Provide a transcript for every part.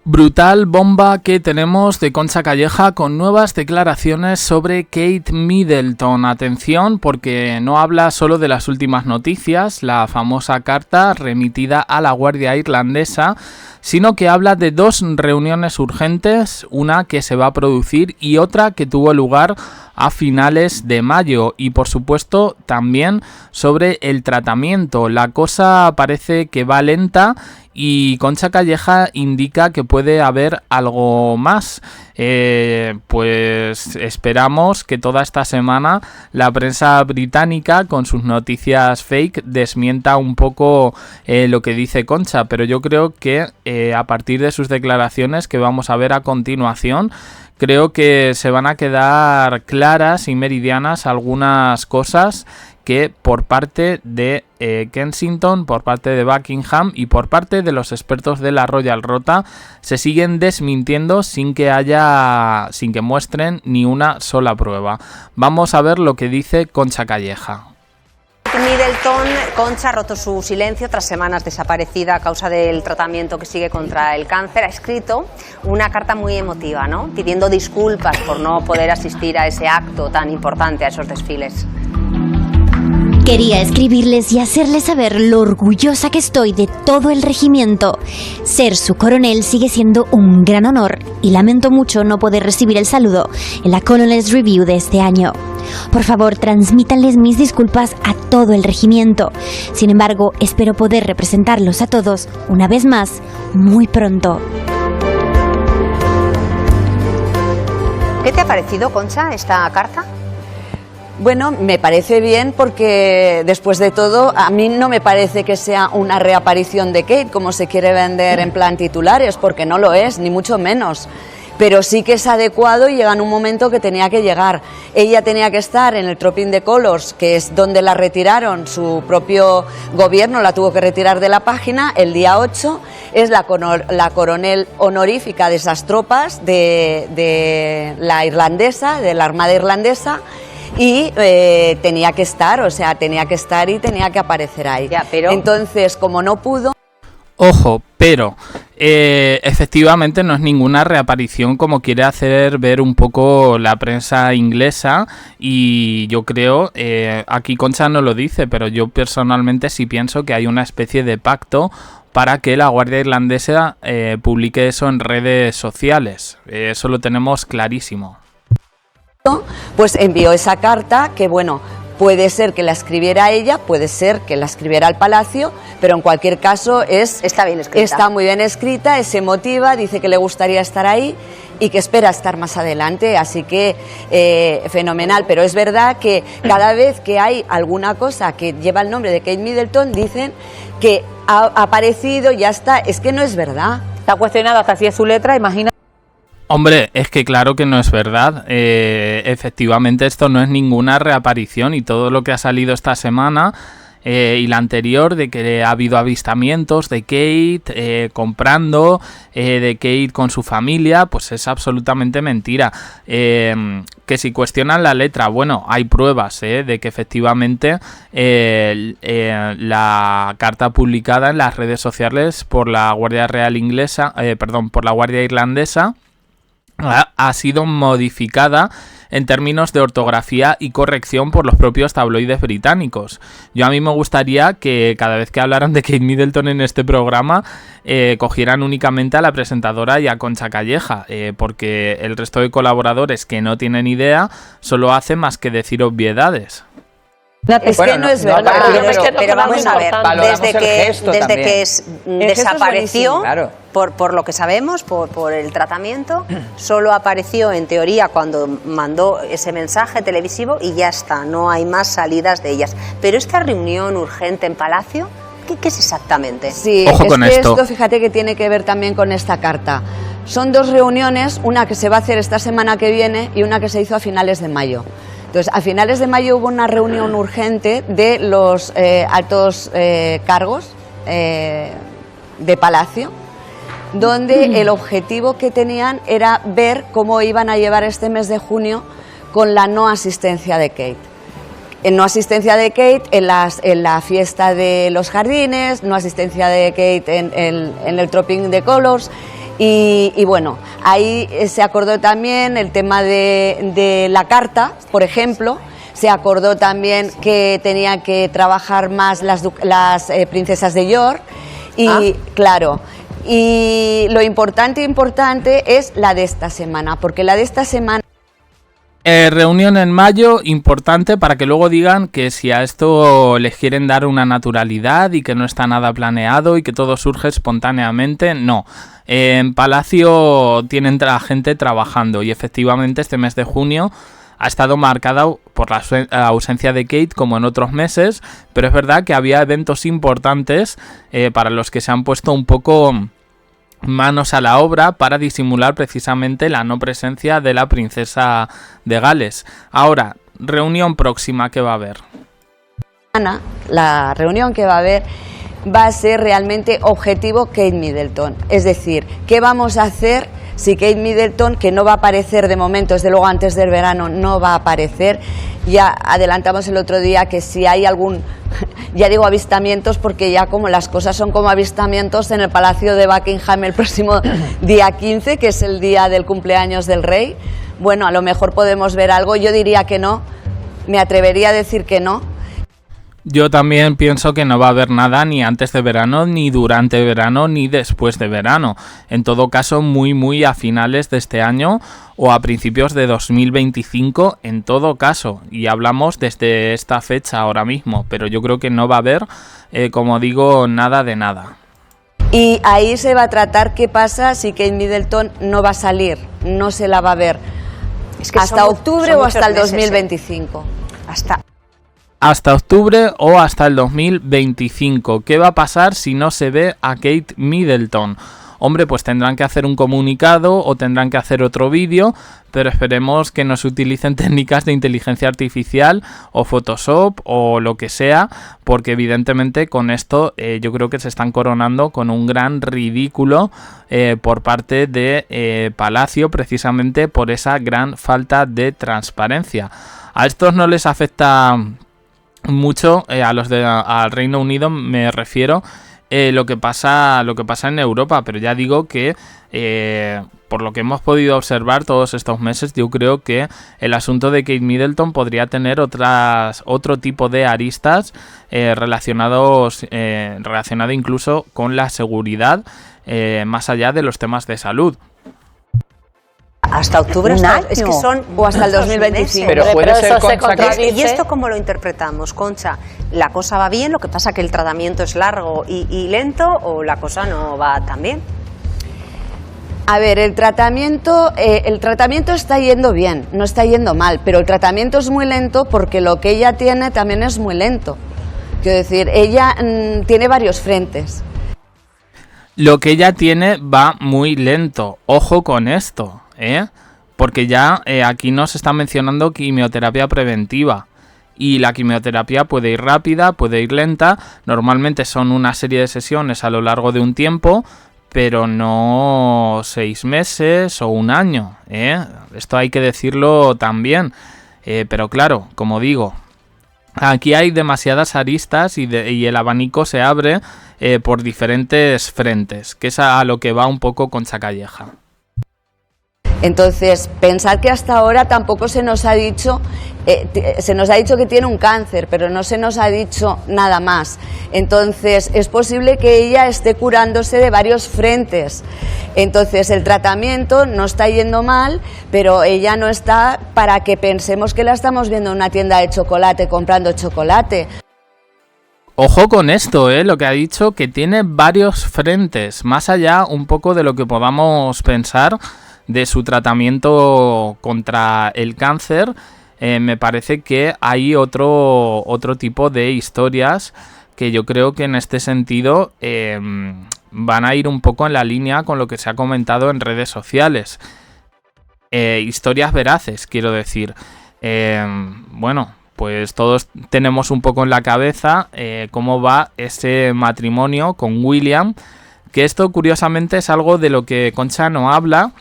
Brutal bomba que tenemos de Concha Calleja con nuevas declaraciones sobre Kate Middleton. Atención, porque no habla solo de las últimas noticias, la famosa carta remitida a la Guardia Irlandesa, sino que habla de dos reuniones urgentes, una que se va a producir y otra que tuvo lugar a finales de mayo, y por supuesto también sobre el tratamiento. La cosa parece que va lenta y Concha Calleja indica que puede haber algo más. Pues esperamos que toda esta semana la prensa británica con sus noticias fake desmienta un poco lo que dice Concha, pero yo creo que a partir de sus declaraciones que vamos a ver a continuación, creo que se van a quedar claras y meridianas algunas cosas que por parte de Kensington, por parte de Buckingham y por parte de los expertos de la Royal Rota se siguen desmintiendo sin que muestren ni una sola prueba. Vamos a ver lo que dice Concha Calleja. Middleton, Concha ha roto su silencio tras semanas desaparecida a causa del tratamiento que sigue contra el cáncer. Ha escrito una carta muy emotiva, ¿no?, pidiendo disculpas por no poder asistir a ese acto tan importante, a esos desfiles. Quería escribirles y hacerles saber lo orgullosa que estoy de todo el regimiento. Ser su coronel sigue siendo un gran honor y lamento mucho no poder recibir el saludo en la Colonel's Review de este año. Por favor, transmítanles mis disculpas a todo el regimiento. Sin embargo, espero poder representarlos a todos una vez más muy pronto. ¿Qué te ha parecido, Concha, esta carta? Bueno, me parece bien porque después de todo a mí no me parece que sea una reaparición de Kate como se quiere vender en plan titulares, porque no lo es, ni mucho menos. Pero sí que es adecuado y llega en un momento que tenía que llegar. Ella tenía que estar en el Trooping de Colours, que es donde la retiraron, su propio gobierno la tuvo que retirar de la página el día 8, es la coronel honorífica de esas tropas de la irlandesa, de la Armada Irlandesa, y tenía que estar, o sea, tenía que estar y tenía que aparecer ahí. Ya, pero... Entonces, como no pudo... Ojo, pero efectivamente no es ninguna reaparición como quiere hacer ver un poco la prensa inglesa, y yo creo, aquí Concha no lo dice, pero yo personalmente sí pienso que hay una especie de pacto para que la Guardia Irlandesa publique eso en redes sociales. Eso lo tenemos clarísimo. Pues envió esa carta que, bueno, puede ser que la escribiera ella, puede ser que la escribiera al Palacio, pero en cualquier caso está bien escrita. Está muy bien escrita, es emotiva, dice que le gustaría estar ahí y que espera estar más adelante, así que fenomenal. Pero es verdad que cada vez que hay alguna cosa que lleva el nombre de Kate Middleton, dicen que ha aparecido, ya está, es que no es verdad. Está cuestionado hasta si es su letra, imagina. Hombre, es que claro que no es verdad. Efectivamente esto no es ninguna reaparición, y todo lo que ha salido esta semana y la anterior de que ha habido avistamientos de Kate comprando, de Kate con su familia, pues es absolutamente mentira. Que si cuestionan la letra, bueno, hay pruebas de que efectivamente la carta publicada en las redes sociales por la Guardia Real Inglesa, por la Guardia Irlandesa, ha sido modificada en términos de ortografía y corrección por los propios tabloides británicos. A mí me gustaría que cada vez que hablaran de Kate Middleton en este programa cogieran únicamente a la presentadora y a Concha Calleja, porque el resto de colaboradores que no tienen idea solo hacen más que decir obviedades. Es que no es verdad, pero vamos a ver, desde que desapareció, claro, por lo que sabemos, por el tratamiento, solo apareció en teoría cuando mandó ese mensaje televisivo y ya está, no hay más salidas de ellas. Pero esta reunión urgente en Palacio, ¿qué es exactamente? Sí, ojo con esto, fíjate que tiene que ver también con esta carta. Son dos reuniones, una que se va a hacer esta semana que viene y una que se hizo a finales de mayo. Entonces, a finales de mayo hubo una reunión urgente de los altos cargos de Palacio, donde el objetivo que tenían era ver cómo iban a llevar este mes de junio con la no asistencia de Kate. En no asistencia de Kate en la fiesta de los jardines, no asistencia de Kate en el Trooping de Colours, Y bueno, ahí se acordó también el tema de la carta, por ejemplo. Se acordó también que tenía que trabajar más las princesas de York. Y claro, y lo importante es la de esta semana, porque la de esta semana... Reunión en mayo, importante para que luego digan que si a esto les quieren dar una naturalidad y que no está nada planeado y que todo surge espontáneamente, no. En Palacio tienen la gente trabajando y efectivamente este mes de junio ha estado marcada por la ausencia de Kate como en otros meses, pero es verdad que había eventos importantes para los que se han puesto un poco manos a la obra para disimular precisamente la no presencia de la princesa de Gales. Ahora, reunión próxima que va a haber. La reunión que va a haber va a ser realmente objetivo Kate Middleton. Es decir, ¿qué vamos a hacer si Kate Middleton, que no va a aparecer de momento, desde luego antes del verano no va a aparecer? Ya adelantamos el otro día que si hay algún, ya digo avistamientos porque ya como las cosas son como avistamientos en el Palacio de Buckingham el próximo día 15, que es el día del cumpleaños del rey, bueno, a lo mejor podemos ver algo. Yo diría que no, me atrevería a decir que no. Yo también pienso que no va a haber nada ni antes de verano, ni durante verano, ni después de verano. En todo caso, muy a finales de este año o a principios de 2025, en todo caso. Y hablamos desde esta fecha ahora mismo, pero yo creo que no va a haber, como digo, nada de nada. Y ahí se va a tratar qué pasa si Kate Middleton no va a salir, no se la va a ver. Es que ¿hasta octubre o hasta el 2025? Hasta octubre o hasta el 2025. ¿Qué va a pasar si no se ve a Kate Middleton? Hombre, pues tendrán que hacer un comunicado o tendrán que hacer otro vídeo, pero esperemos que no se utilicen técnicas de inteligencia artificial o Photoshop o lo que sea, porque evidentemente con esto yo creo que se están coronando con un gran ridículo por parte de Palacio, precisamente por esa gran falta de transparencia. A estos no les afecta mucho, a los al Reino Unido me refiero, lo que pasa en Europa, pero ya digo que por lo que hemos podido observar todos estos meses, yo creo que el asunto de Kate Middleton podría tener otro tipo de aristas relacionado incluso con la seguridad, más allá de los temas de salud. Hasta octubre, es que son o hasta el 2025. Pero puede ser, Concha, ¿Y esto cómo lo interpretamos, Concha? ¿La cosa va bien, lo que pasa que el tratamiento es largo y lento, o la cosa no va tan bien? A ver, el tratamiento está yendo bien, no está yendo mal, pero el tratamiento es muy lento porque lo que ella tiene también es muy lento. Quiero decir, ella tiene varios frentes. Lo que ella tiene va muy lento. Ojo con esto, porque ya aquí nos está mencionando quimioterapia preventiva. Y la quimioterapia puede ir rápida, puede ir lenta. Normalmente son una serie de sesiones a lo largo de un tiempo, pero no 6 meses o un año. Esto hay que decirlo también. Pero claro, como digo, aquí hay demasiadas aristas y el abanico se abre por diferentes frentes, que es a lo que va un poco Concha Calleja. Entonces, pensar que hasta ahora tampoco se nos ha dicho que tiene un cáncer, pero no se nos ha dicho nada más. Entonces, es posible que ella esté curándose de varios frentes. Entonces, el tratamiento no está yendo mal, pero ella no está para que pensemos que la estamos viendo en una tienda de chocolate comprando chocolate. Ojo con esto, lo que ha dicho, que tiene varios frentes, más allá un poco de lo que podamos pensar de su tratamiento contra el cáncer. Me parece que hay otro tipo de historias que yo creo que en este sentido van a ir un poco en la línea con lo que se ha comentado en redes sociales. Historias veraces, quiero decir. Bueno, pues todos tenemos un poco en la cabeza cómo va ese matrimonio con William, que esto curiosamente es algo de lo que Concha no habla,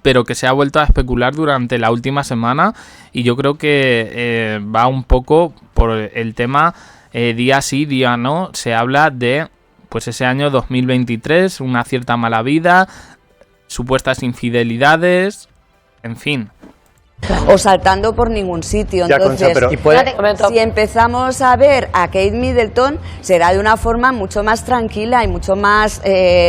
pero que se ha vuelto a especular durante la última semana, y yo creo que va un poco por el tema día sí, día no. Se habla de pues ese año 2023, una cierta mala vida, supuestas infidelidades, en fin. O saltando por ningún sitio. Ya, Entonces, Concha, si empezamos a ver a Kate Middleton, será de una forma mucho más tranquila y mucho más...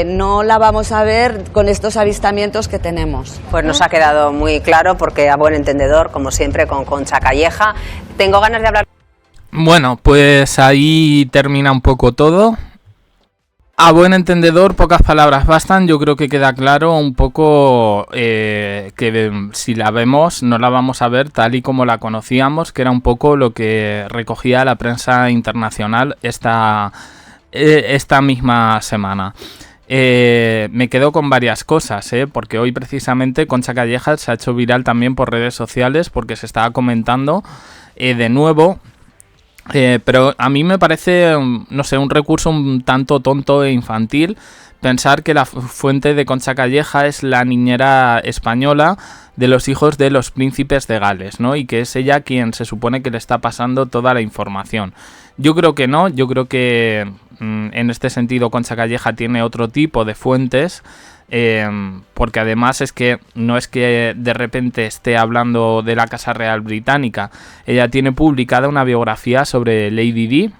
no la vamos a ver con estos avistamientos que tenemos. Pues nos ha quedado muy claro, porque a buen entendedor, como siempre, con Concha Calleja. Tengo ganas de hablar... Bueno, pues ahí termina un poco todo. A buen entendedor, pocas palabras bastan. Yo creo que queda claro un poco que si la vemos, no la vamos a ver tal y como la conocíamos, que era un poco lo que recogía la prensa internacional esta misma semana. Me quedo con varias cosas, porque hoy precisamente Concha Calleja se ha hecho viral también por redes sociales, porque se estaba comentando de nuevo. Pero a mí me parece, no sé, un recurso un tanto tonto e infantil pensar que la fuente de Concha Calleja es la niñera española de los hijos de los príncipes de Gales, ¿no? Y que es ella quien se supone que le está pasando toda la información. Yo creo que no, yo creo que en este sentido Concha Calleja tiene otro tipo de fuentes, porque además es que no es que de repente esté hablando de la Casa Real Británica. Ella tiene publicada una biografía sobre Lady Di,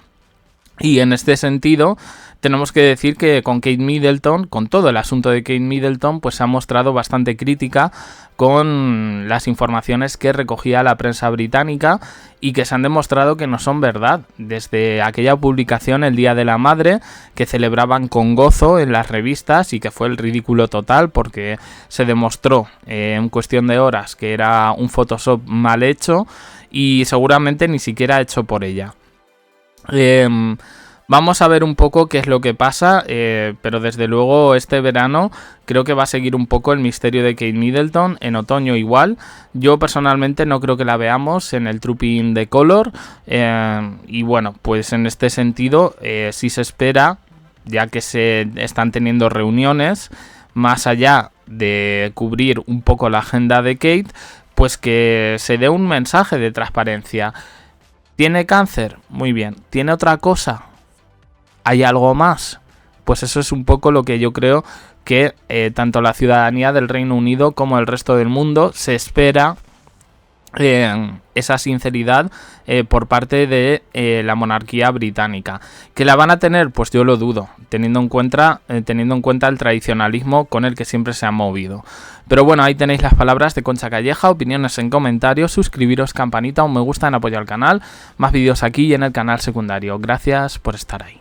y en este sentido tenemos que decir que con Kate Middleton, con todo el asunto de Kate Middleton, pues se ha mostrado bastante crítica con las informaciones que recogía la prensa británica y que se han demostrado que no son verdad. Desde aquella publicación el Día de la Madre, que celebraban con gozo en las revistas y que fue el ridículo total porque se demostró en cuestión de horas que era un Photoshop mal hecho y seguramente ni siquiera hecho por ella. Vamos a ver un poco qué es lo que pasa, pero desde luego este verano creo que va a seguir un poco el misterio de Kate Middleton, en otoño igual. Yo personalmente no creo que la veamos en el Trooping de Color, y bueno, pues en este sentido sí se espera, ya que se están teniendo reuniones, más allá de cubrir un poco la agenda de Kate, pues que se dé un mensaje de transparencia. ¿Tiene cáncer? Muy bien. ¿Tiene otra cosa? ¿Hay algo más? Pues eso es un poco lo que yo creo que tanto la ciudadanía del Reino Unido como el resto del mundo se espera, esa sinceridad por parte de la monarquía británica. ¿Que la van a tener? Pues yo lo dudo, teniendo en cuenta el tradicionalismo con el que siempre se han movido. Pero bueno, ahí tenéis las palabras de Concha Calleja, opiniones en comentarios, suscribiros, campanita, un me gusta en apoyo al canal, más vídeos aquí y en el canal secundario. Gracias por estar ahí.